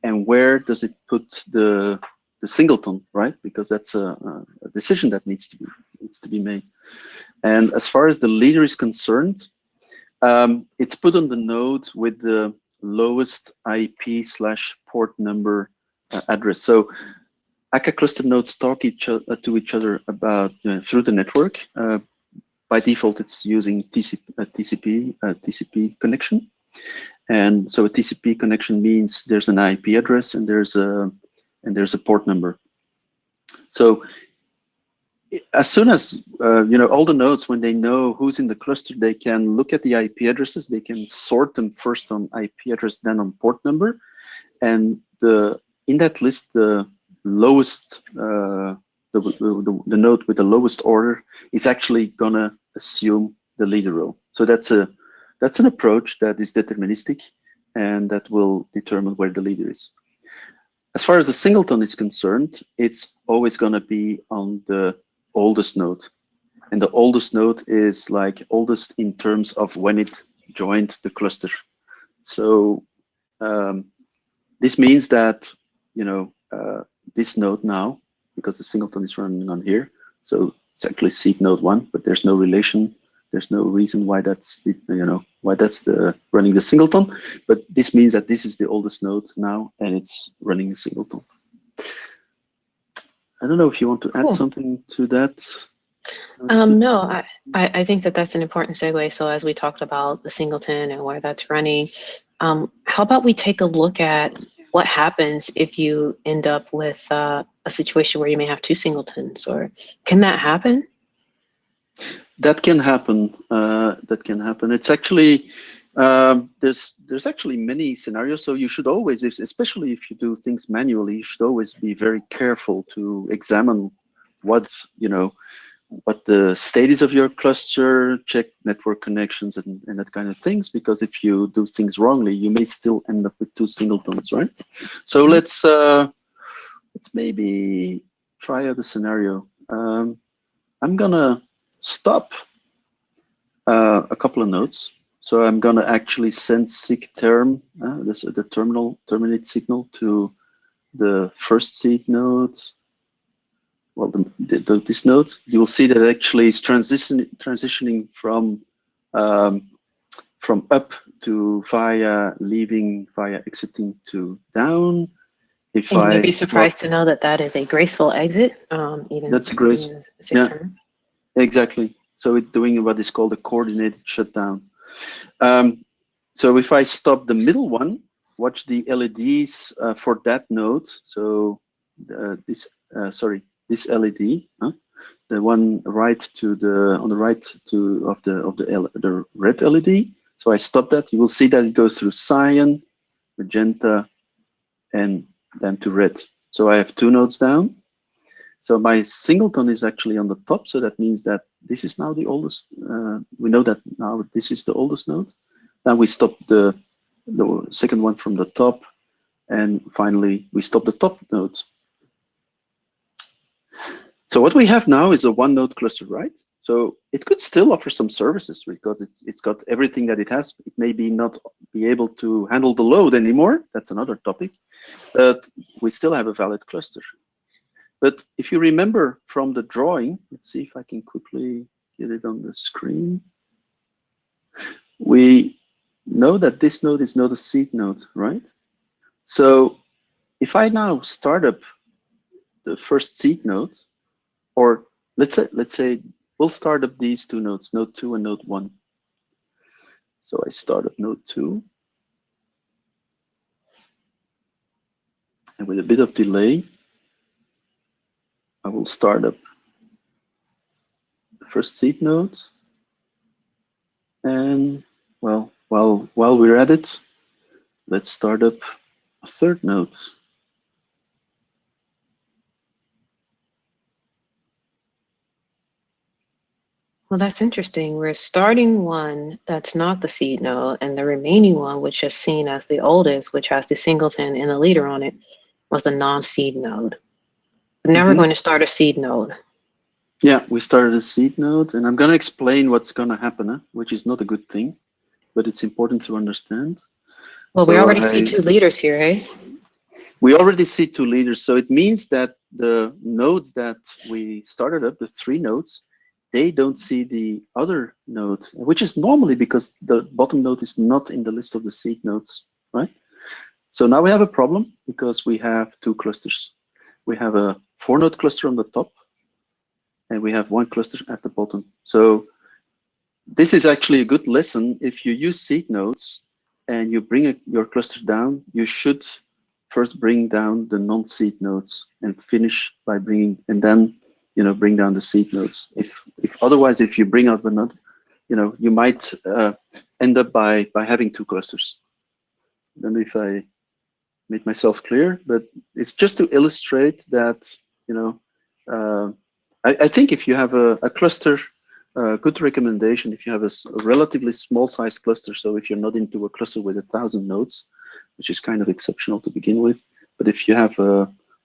and where does it put the singleton, right? Because that's a decision that needs to be made. And as far as the leader is concerned, it's put on the node with the lowest IP/port number address. So Akka Cluster nodes talk to each other about through the network. By default, it's using TCP connection, and so a TCP connection means there's an IP address and there's a port number. So as soon as all the nodes, when they know who's in the cluster, they can look at the IP addresses. They can sort them first on IP address, then on port number, and in that list, the lowest the node with the lowest order is actually gonna assume the leader role. So that's an approach that is deterministic and that will determine where the leader is. As far as the singleton is concerned, it's always gonna be on the oldest node. And the oldest node is like oldest in terms of when it joined the cluster. So this means that, this node now, because the singleton is running on here, so it's actually seed node 1, but there's no relation, there's no reason why that's running the singleton, but this means that this is the oldest node now and it's running a singleton. I don't know if you want to add something to that. No, I think that's an important segue. So as we talked about the singleton and why that's running, how about we take a look at what happens if you end up with a situation where you may have two singletons, or can that happen? That can happen. That can happen. It's actually there's actually many scenarios. So you should always, especially if you do things manually, you should always be very careful to examine what the status of your cluster, check network connections and that kind of things, because if you do things wrongly, you may still end up with two singletons, right? So let's maybe try out a scenario. I'm gonna stop a couple of nodes. So I'm gonna actually send sigterm, the terminate signal to the first seed node. Well, this node, you will see that it actually is transitioning from up to via leaving, via exiting to down. If and you'd be surprised to know that is a graceful exit. Even that's a grace. Yeah, exactly. So it's doing what is called a coordinated shutdown. So if I stop the middle one, watch the LEDs for that node. So this LED, the one right to on the right of the red LED. So I stop that. You will see that it goes through cyan, magenta, and then to red. So I have two nodes down. So my singleton is actually on the top. So that means that this is now the oldest. We know that now this is the oldest node. Now we stop the second one from the top, and finally we stop the top node. So what we have now is a one node cluster, right? So it could still offer some services because it's got everything that it has. It may not be able to handle the load anymore. That's another topic, but we still have a valid cluster. But if you remember from the drawing, let's see if I can quickly get it on the screen. We know that this node is not a seed node, right? So if I now start up the first seed node, or let's say we'll start up these two nodes, node 2 and node 1. So I start up node 2. And with a bit of delay, I will start up the first seed node. And well, while we're at it, let's start up a third node. Well, that's interesting. We're starting one that's not the seed node, and the remaining one, which is seen as the oldest, which has the singleton and the leader on it, was the non-seed node. But now we're going to start a seed node. Yeah, we started a seed node, and I'm going to explain what's going to happen, which is not a good thing, but it's important to understand. Well, we already see two leaders here, eh? We already see two leaders, so it means that the nodes that we started up, the 3 nodes, they don't see the other node, which is normally because the bottom node is not in the list of the seed nodes, right? So now we have a problem because we have 2 clusters. We have a 4-node cluster on the top, and we have 1 cluster at the bottom. So this is actually a good lesson. If you use seed nodes and you bring your cluster down, you should first bring down the non-seed nodes and finish by bringing, and then bring down the seed nodes. If otherwise, if you bring up the node, you might end up by having 2 clusters. I don't know if I made myself clear, but it's just to illustrate that I think if you have a cluster, good recommendation if you have a relatively small size cluster. So if you're not into a cluster with 1,000 nodes, which is kind of exceptional to begin with, but if you have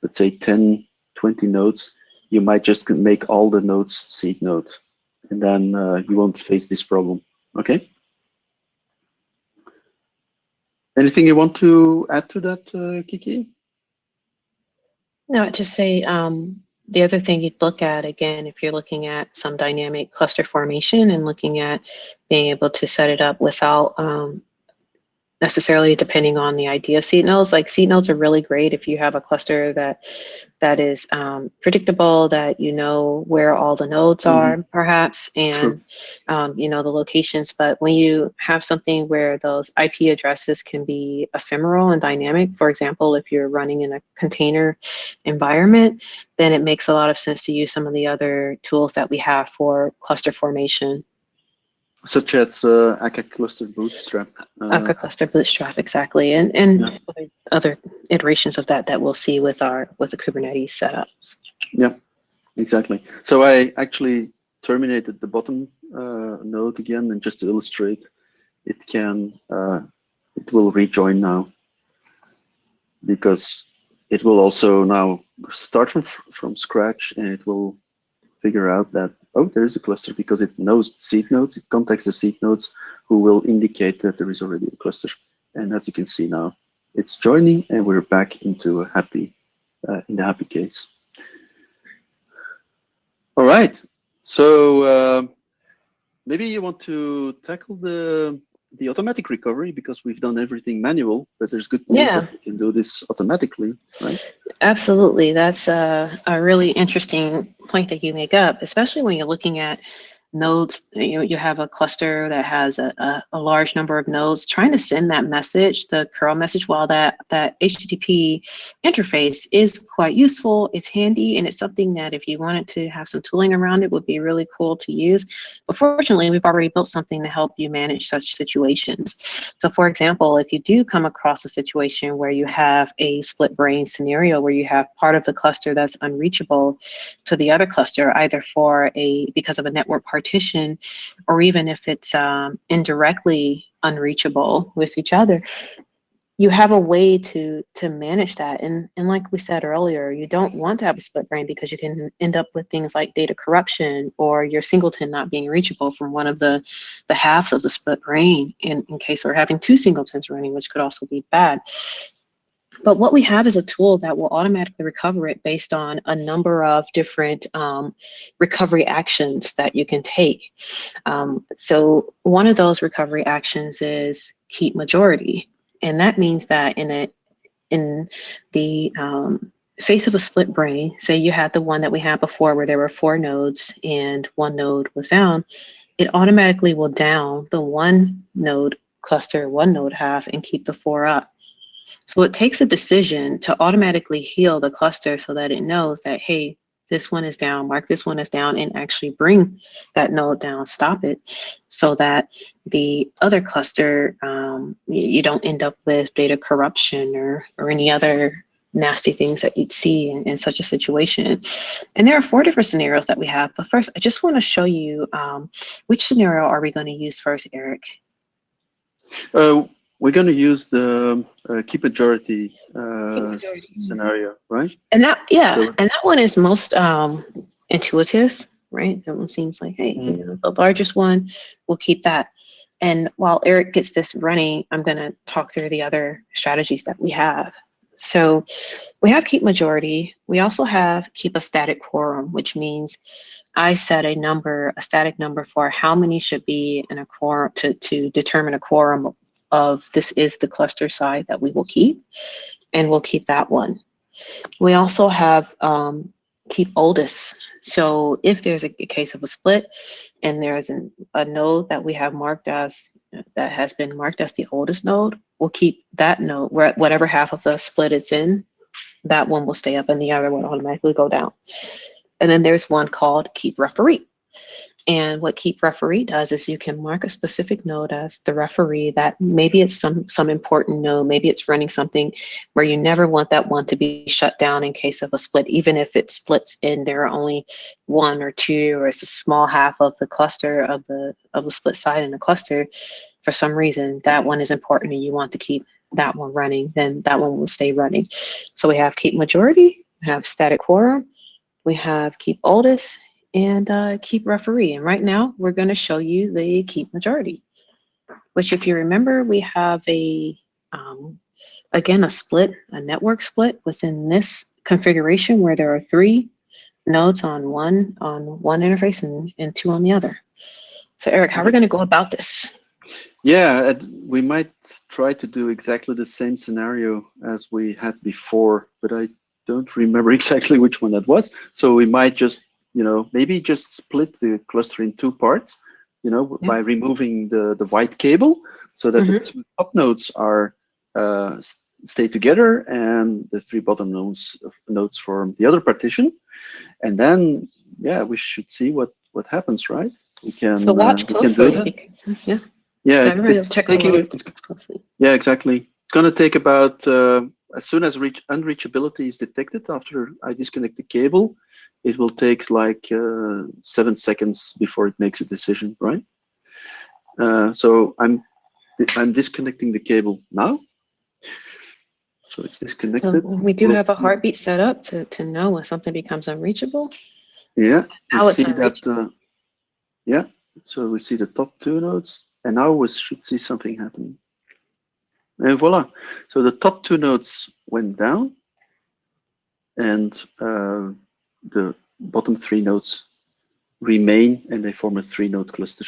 let's say 10, 20 nodes, you might just make all the nodes seed nodes, and then you won't face this problem. Okay. Anything you want to add to that, Kiki? No, just say the other thing you'd look at, again, if you're looking at some dynamic cluster formation and looking at being able to set it up without necessarily depending on the idea of seed nodes. Like seed nodes are really great if you have a cluster that is predictable, that you know where all the nodes are, perhaps, and you know the locations. But when you have something where those IP addresses can be ephemeral and dynamic, for example, if you're running in a container environment, then it makes a lot of sense to use some of the other tools that we have for cluster formation. Such as Akka Cluster Bootstrap. Akka Cluster Bootstrap, exactly, and other iterations of that we'll see with the Kubernetes setups. Yeah, exactly. So I actually terminated the bottom node again, and just to illustrate, it will rejoin now, because it will also now start from scratch, and it will figure out that, oh, there is a cluster, because it knows seed nodes, it contacts the seed nodes who will indicate that there is already a cluster. And as you can see now, it's joining, and we're back into a happy, in the happy case. All right, so maybe you want to tackle the automatic recovery, because we've done everything manual, but there's good news that we can do this automatically, right? Absolutely. That's a really interesting point that you make up, especially when you're looking at nodes. You have a cluster that has a large number of nodes. Trying to send that message, the curl message, while that HTTP interface is quite useful, it's handy, and it's something that if you wanted to have some tooling around it would be really cool to use. But fortunately, we've already built something to help you manage such situations. So for example, if you do come across a situation where you have a split brain scenario where you have part of the cluster that's unreachable to the other cluster, either because of a network partition, or even if it's indirectly unreachable with each other, you have a way to manage that. And like we said earlier, you don't want to have a split brain, because you can end up with things like data corruption, or your singleton not being reachable from one of the halves of the split brain, in case we're having 2 singletons running, which could also be bad. But what we have is a tool that will automatically recover it based on a number of different recovery actions that you can take. So one of those recovery actions is keep majority. And that means that in the face of a split brain, say you had the one that we had before where there were 4 nodes and 1 node was down, it automatically will down the 1 node cluster, 1 node half, and keep the 4 up. So it takes a decision to automatically heal the cluster so that it knows that, hey, this one is down, mark this one is down, and actually bring that node down, stop it, so that the other cluster, you don't end up with data corruption or any other nasty things that you'd see in such a situation. And there are 4 different scenarios that we have. But first, I just want to show you which scenario are we going to use first, Eric? We're going to use the keep majority scenario, right? And that, and that one is most intuitive, right? That one seems like, hey, you know, the largest one, we'll keep that. And while Eric gets this running, I'm going to talk through the other strategies that we have. So we have keep majority. We also have keep a static quorum, which means I set a number, a static number for how many should be in a quorum to determine a quorum of this is the cluster side that we will keep, and we'll keep that one. We also have keep oldest. So if there's a case of a split and there's a node that we have marked as, that has been marked as the oldest node, we'll keep that node, whatever half of the split it's in, that one will stay up and the other one automatically go down. And then there's one called keep referee. And what keep referee does is you can mark a specific node as the referee that maybe it's some important node, maybe it's running something where you never want that one to be shut down in case of a split, even if it splits and there are only 1 or 2, or it's a small half of the cluster of the split side in the cluster. For some reason, that one is important and you want to keep that one running, then that one will stay running. So we have keep majority, we have static quorum, we have keep oldest, and keep referee. And right now we're going to show you the keep majority, which if you remember, we have a, again, a split, a network split within this configuration where there are 3 nodes on one interface and 2 on the other. So Eric, how are we going to go about this? Yeah, we might try to do exactly the same scenario as we had before, but I don't remember exactly which one that was. So we might just, you know, maybe just split the cluster in 2 parts, you know, by removing the white cable so that the 2 top nodes are stay together and the 3 bottom nodes form the other partition. And then, yeah, we should see what happens, right? We can, so watch closely. Yeah, so everybody will check closely. Yeah, exactly. It's going to take about, as soon as unreachability is detected after I disconnect the cable, it will take like 7 seconds before it makes a decision, right? So I'm disconnecting the cable now. So it's disconnected. So we do have a heartbeat set up to know when something becomes unreachable. Yeah, how it's unreachable. That, yeah, so we see the top 2 nodes, and now we should see something happening. And voila, so the top 2 nodes went down, and the bottom 3 nodes remain, and they form a 3-node cluster.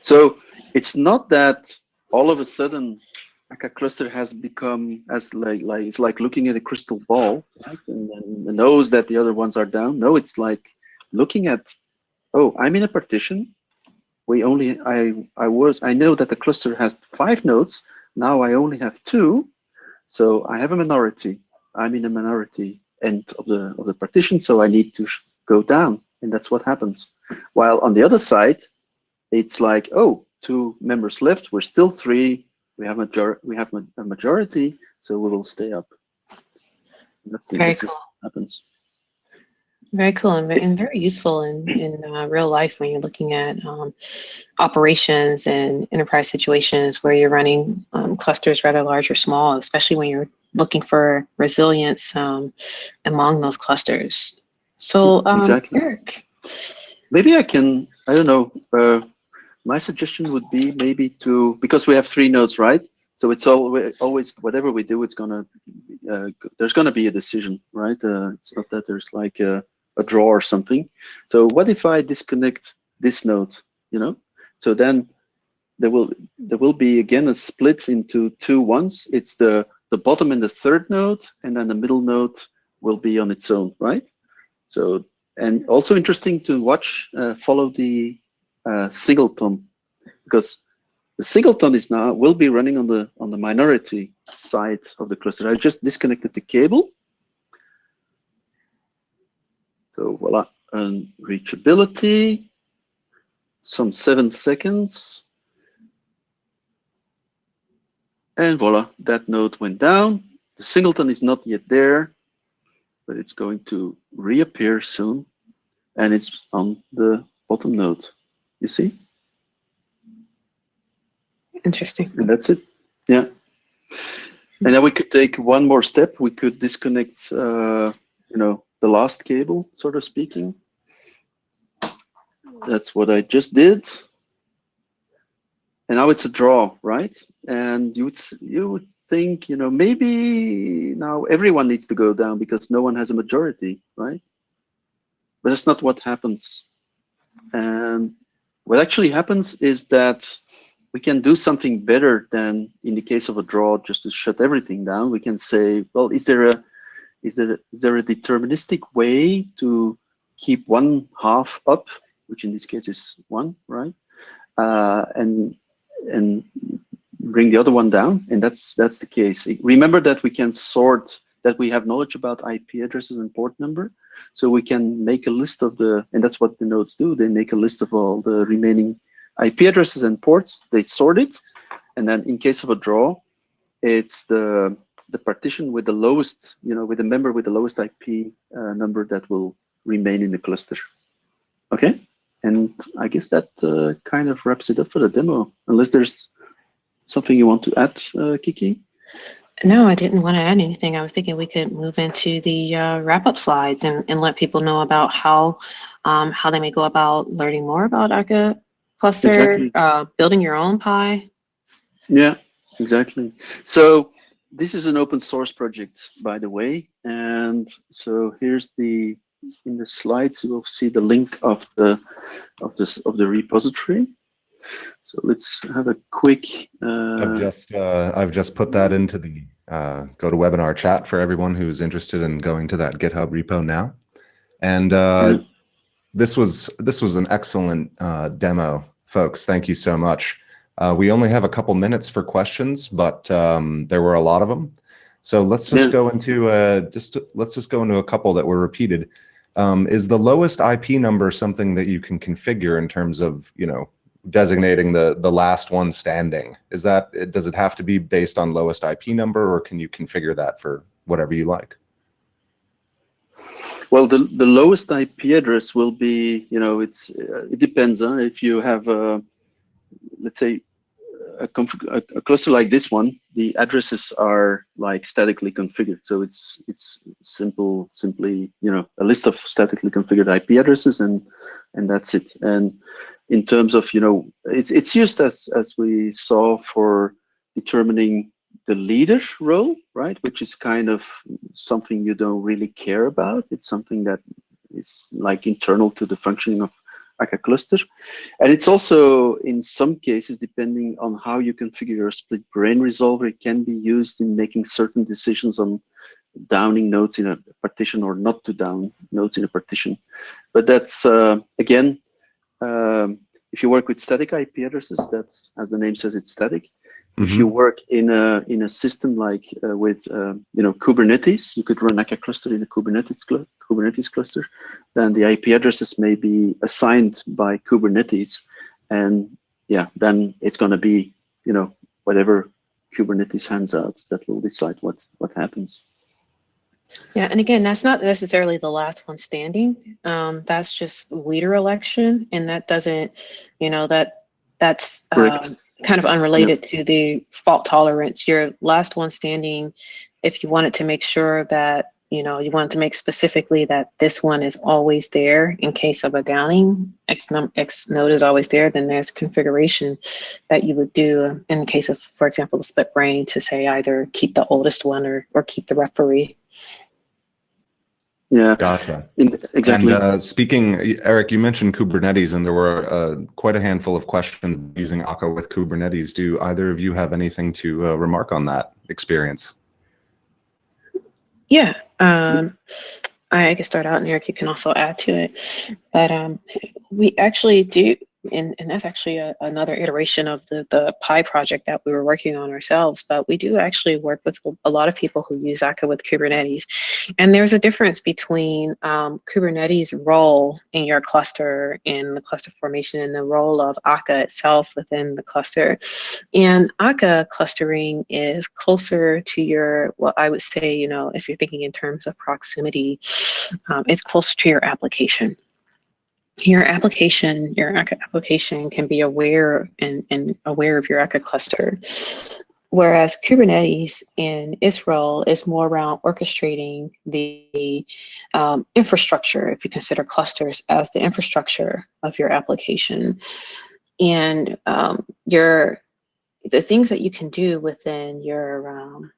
So it's not that all of a sudden Akka Cluster has become as it's like looking at a crystal ball, right? And then knows that the other ones are down. No, it's like looking at, oh, I'm in a partition. I know that the cluster has 5 nodes. Now I only have 2, so I have a minority. I'm in a minority end of the partition, so I need to go down, and that's what happens. While on the other side, it's like, oh, 2 members left. We're still 3. We have a majority, so we will stay up. That's very cool. What happens. Very cool and very useful in real life when you're looking at operations and enterprise situations where you're running clusters rather large or small, especially when you're looking for resilience among those clusters. So exactly. Eric. Maybe I don't know, my suggestion would be maybe because we have 3 nodes, right? So it's always whatever we do, it's gonna there's gonna be a decision, right? It's not that there's like a draw or something. So what if I disconnect this node? You know, so then there will be again a split into 2 ones. It's the bottom and the 3rd node, and then the middle node will be on its own, right? So, and also interesting to watch, follow the singleton, because the singleton is now will be running on the minority side of the cluster. I just disconnected the cable. So voila, and reachability, some 7 seconds. And voila, that node went down. The singleton is not yet there, but it's going to reappear soon. And it's on the bottom node, you see? Interesting. And that's it, yeah. And then we could take one more step. We could disconnect, the last cable, sort of speaking. That's what I just did. And now it's a draw, right? And you would think, maybe now everyone needs to go down because no one has a majority, right? But that's not what happens. And what actually happens is that we can do something better than in the case of a draw, just to shut everything down. We can say, well, is there a deterministic way to keep one half up, which in this case is 1, right? And bring the other one down, and that's the case. Remember that we can sort, that we have knowledge about IP addresses and port number, so we can make a list of and that's what the nodes do. They make a list of all the remaining IP addresses and ports. They sort it, and then in case of a draw, it's the partition with the lowest, with the member with the lowest IP number that will remain in the cluster. Okay. And I guess that kind of wraps it up for the demo, unless there's something you want to add, Kiki? No, I didn't want to add anything. I was thinking we could move into the wrap-up slides and let people know about how they may go about learning more about Akka Cluster, exactly. Building your own Pi. Yeah, exactly. So this is an open source project, by the way. And so here's in the slides, you will see the link of the repository. So let's have a quick. I've just put that into the GoToWebinar chat for everyone who's interested in going to that GitHub repo now. And this was an excellent demo, folks. Thank you so much. We only have a couple minutes for questions, but there were a lot of them. So let's just go into a couple that were repeated. Is the lowest IP number something that you can configure in terms of, designating the last one standing? Does it have to be based on lowest IP number, or can you configure that for whatever you like? Well, the lowest IP address will be, it depends on if you have let's say a cluster like this one, the addresses are like statically configured. So it's simply, a list of statically configured IP addresses, and that's it. And in terms of, it's used as we saw for determining the leader role, right? Which is kind of something you don't really care about. It's something that is like internal to the functioning of Akka Cluster. And it's also, in some cases, depending on how you configure your split brain resolver, it can be used in making certain decisions on downing nodes in a partition or not to down nodes in a partition. But that's, again, if you work with static IP addresses, that's, as the name says, it's static. If you work in a system like with Kubernetes, you could run Akka Cluster in a Kubernetes cluster. Then the IP addresses may be assigned by Kubernetes, and yeah, then it's going to be whatever Kubernetes hands out that will decide what happens. Yeah, and again, that's not necessarily the last one standing. That's just leader election, and that doesn't, that's kind of unrelated to the fault tolerance. Your last one standing, if you wanted to make sure that, you wanted to make specifically that this one is always there in case of a downing, X node is always there, then there's configuration that you would do in the case of, for example, the split brain, to say either keep the oldest one or keep the referee. Yeah, gotcha. Exactly. And speaking, Eric, you mentioned Kubernetes, and there were quite a handful of questions using Akka with Kubernetes. Do either of you have anything to remark on that experience? Yeah, I can start out, and Eric, you can also add to it. But we actually do, and that's actually another iteration of the Pi project that we were working on ourselves. But we do actually work with a lot of people who use Akka with Kubernetes. And there's a difference between Kubernetes' role in your cluster and the cluster formation and the role of Akka itself within the cluster. And Akka clustering is closer to your, well, I would say, you know, if you're thinking in terms of proximity, it's closer to your application. Your Akka application can be aware and aware of your Akka cluster. Whereas Kubernetes in its role is more around orchestrating the infrastructure, if you consider clusters as the infrastructure of your application. And the things that you can do within your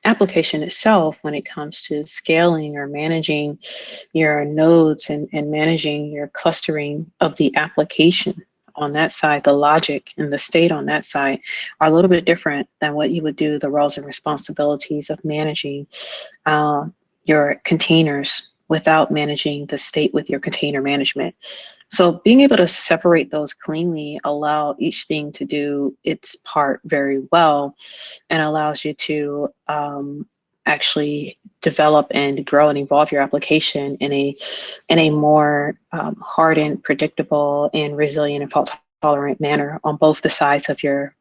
application itself when it comes to scaling or managing your nodes and managing your clustering of the application on that side, the logic and the state on that side are a little bit different than what you would do the roles and responsibilities of managing your containers without managing the state with your container management. So being able to separate those cleanly allow each thing to do its part very well, and allows you to actually develop and grow and evolve your application in a more hardened, predictable, and resilient and fault-tolerant manner on both the sides of your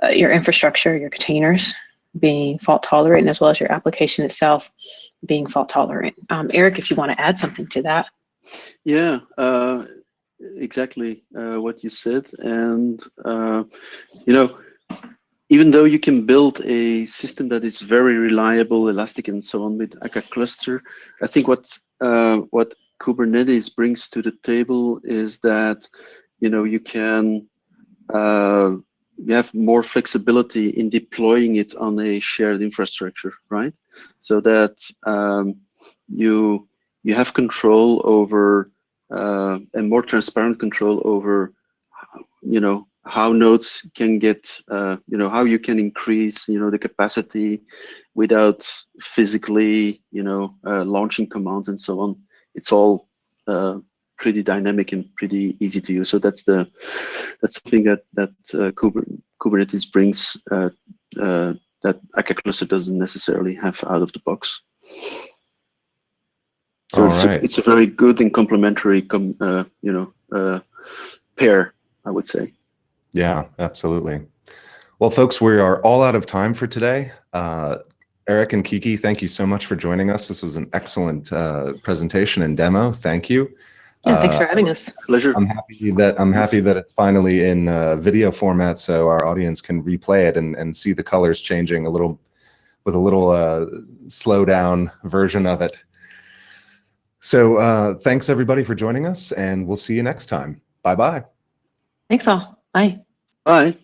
infrastructure, your containers being fault-tolerant, as well as your application itself being fault-tolerant. Eric, if you want to add something to that. Yeah, exactly what you said. And, you know, even though you can build a system that is very reliable, elastic, and so on with Akka Cluster, I think what Kubernetes brings to the table is that, you know, you can you have more flexibility in deploying it on a shared infrastructure, right? So that you have control over and more transparent control over, you know, how nodes can get, you know, how you can increase, you know, the capacity without physically, you know, launching commands and so on. It's all pretty dynamic and pretty easy to use. So that's something that Kubernetes brings that Akka Cluster doesn't necessarily have out of the box. So it's a very good and complementary, you know, pair, I would say. Yeah, absolutely. Well, folks, we are all out of time for today. Eric and Kiki, thank you so much for joining us. This was an excellent presentation and demo. Thank you. Yeah, thanks for having us. Pleasure. I'm happy that it's finally in video format, so our audience can replay it and see the colors changing a little with a little slow down version of it. So thanks everybody for joining us, and we'll see you next time. Bye-bye. Thanks all. Bye. Bye.